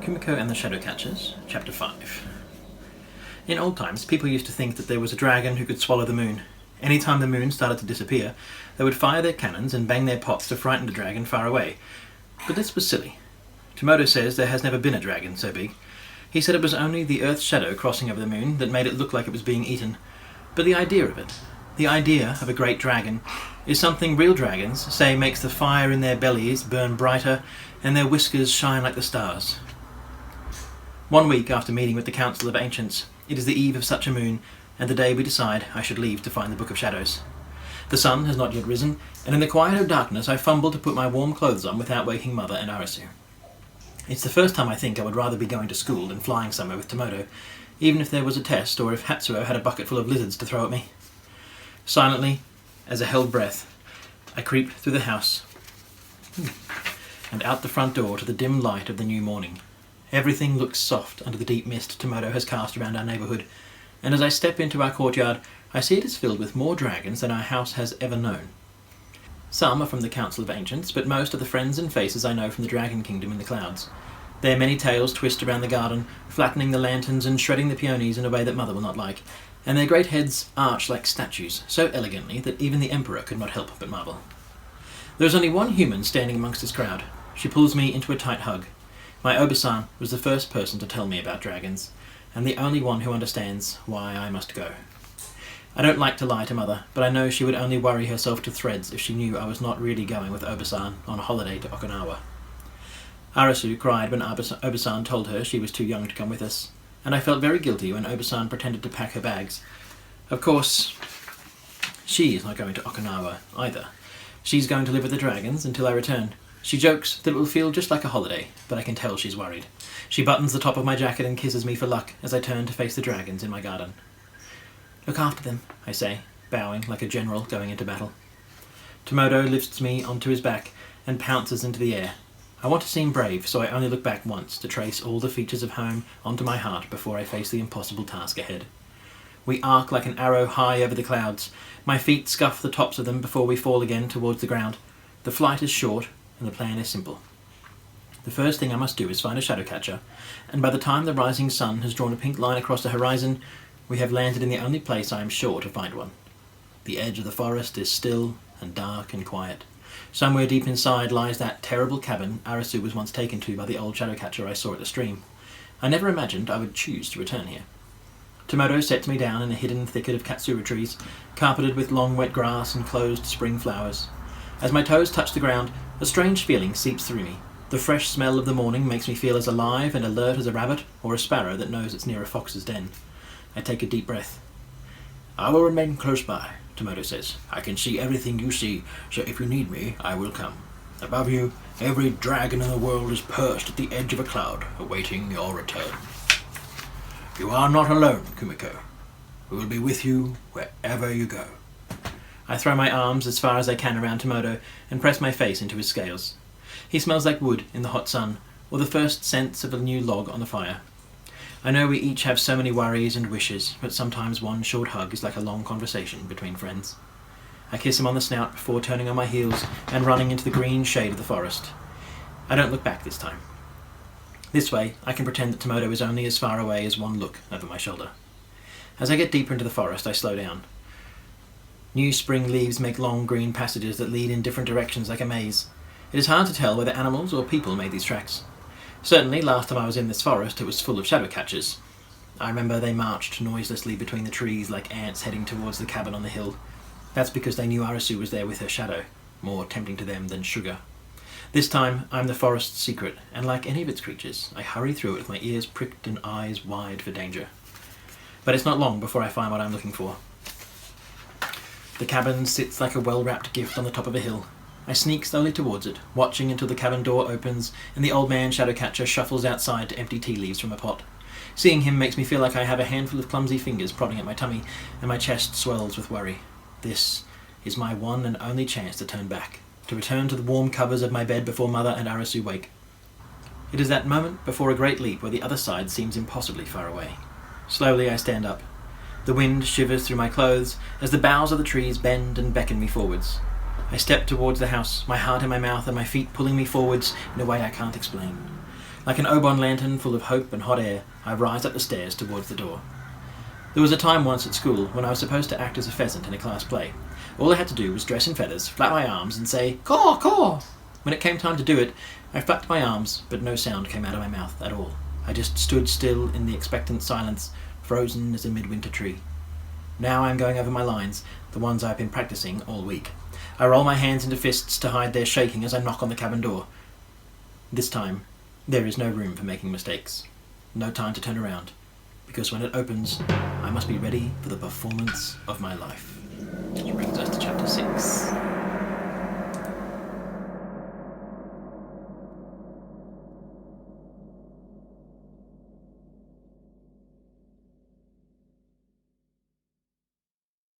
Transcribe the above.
Kumiko and the Shadowcatchers, Chapter 5. In old times, people used to think that there was a dragon who could swallow the moon. Any time the moon started to disappear, they would fire their cannons and bang their pots to frighten the dragon far away. But this was silly. Tomoto says there has never been a dragon so big. He said it was only the Earth's shadow crossing over the moon that made it look like it was being eaten. But the idea of it, the idea of a great dragon, is something real dragons say makes the fire in their bellies burn brighter and their whiskers shine like the stars. 1 week after meeting with the Council of Ancients, it is the eve of such a moon, and the day we decide I should leave to find the Book of Shadows. The sun has not yet risen, and in the quiet of darkness I fumble to put my warm clothes on without waking Mother and Arasu. It's the first time I think I would rather be going to school than flying somewhere with Tomoto, even if there was a test or if Hatsuo had a bucket full of lizards to throw at me. Silently, as a held breath, I creep through the house and out the front door to the dim light of the new morning. Everything looks soft under the deep mist Tomoto has cast around our neighbourhood, and as I step into our courtyard, I see it is filled with more dragons than our house has ever known. Some are from the Council of Ancients, but most are the friends and faces I know from the Dragon Kingdom in the clouds. Their many tails twist around the garden, flattening the lanterns and shredding the peonies in a way that Mother will not like, and their great heads arch like statues, so elegantly that even the Emperor could not help but marvel. There is only one human standing amongst this crowd. She pulls me into a tight hug. My Obasan was the first person to tell me about dragons, and the only one who understands why I must go. I don't like to lie to Mother, but I know she would only worry herself to threads if she knew I was not really going with Obasan on a holiday to Okinawa. Arasu cried when Obasan told her she was too young to come with us, and I felt very guilty when Obasan pretended to pack her bags. Of course, she is not going to Okinawa either. She's going to live with the dragons until I return. She jokes that it will feel just like a holiday, but I can tell she's worried. She buttons the top of my jacket and kisses me for luck as I turn to face the dragons in my garden. Look after them, I say, bowing like a general going into battle. Tomoto lifts me onto his back and pounces into the air. I want to seem brave, so I only look back once to trace all the features of home onto my heart before I face the impossible task ahead. We arc like an arrow high over the clouds. My feet scuff the tops of them before we fall again towards the ground. The flight is short, and the plan is simple. The first thing I must do is find a shadowcatcher, and by the time the rising sun has drawn a pink line across the horizon, we have landed in the only place I am sure to find one. The edge of the forest is still and dark and quiet. Somewhere deep inside lies that terrible cabin Arasu was once taken to by the old shadowcatcher I saw at the stream. I never imagined I would choose to return here. Tomoto sets me down in a hidden thicket of katsura trees, carpeted with long wet grass and closed spring flowers. As my toes touch the ground, a strange feeling seeps through me. The fresh smell of the morning makes me feel as alive and alert as a rabbit or a sparrow that knows it's near a fox's den. I take a deep breath. I will remain close by, Tomoto says. I can see everything you see, so if you need me, I will come. Above you, every dragon in the world is perched at the edge of a cloud, awaiting your return. You are not alone, Kumiko. We will be with you wherever you go. I throw my arms as far as I can around Tomoto and press my face into his scales. He smells like wood in the hot sun, or the first scents of a new log on the fire. I know we each have so many worries and wishes, but sometimes one short hug is like a long conversation between friends. I kiss him on the snout before turning on my heels and running into the green shade of the forest. I don't look back this time. This way, I can pretend that Tomoto is only as far away as one look over my shoulder. As I get deeper into the forest, I slow down. New spring leaves make long green passages that lead in different directions like a maze. It is hard to tell whether animals or people made these tracks. Certainly, last time I was in this forest, it was full of shadowcatchers. I remember they marched noiselessly between the trees like ants heading towards the cabin on the hill. That's because they knew Arasu was there with her shadow, more tempting to them than sugar. This time, I'm the forest's secret, and like any of its creatures, I hurry through it with my ears pricked and eyes wide for danger. But it's not long before I find what I'm looking for. The cabin sits like a well-wrapped gift on the top of a hill. I sneak slowly towards it, watching until the cabin door opens and the old man shadowcatcher shuffles outside to empty tea leaves from a pot. Seeing him makes me feel like I have a handful of clumsy fingers prodding at my tummy, and my chest swells with worry. This is my one and only chance to turn back, to return to the warm covers of my bed before Mother and Arasu wake. It is that moment before a great leap where the other side seems impossibly far away. Slowly I stand up. The wind shivers through my clothes as the boughs of the trees bend and beckon me forwards. I step towards the house, my heart in my mouth and my feet pulling me forwards in a way I can't explain. Like an Oban lantern full of hope and hot air, I rise up the stairs towards the door. There was a time once at school when I was supposed to act as a pheasant in a class play. All I had to do was dress in feathers, flap my arms, and say, "Caw, caw!" When it came time to do it, I flapped my arms, but no sound came out of my mouth at all. I just stood still in the expectant silence, frozen as a midwinter tree. Now I am going over my lines, the ones I have been practicing all week. I roll my hands into fists to hide their shaking as I knock on the cabin door. This time, there is no room for making mistakes. No time to turn around, because when it opens, I must be ready for the performance of my life. Which brings us to chapter 6.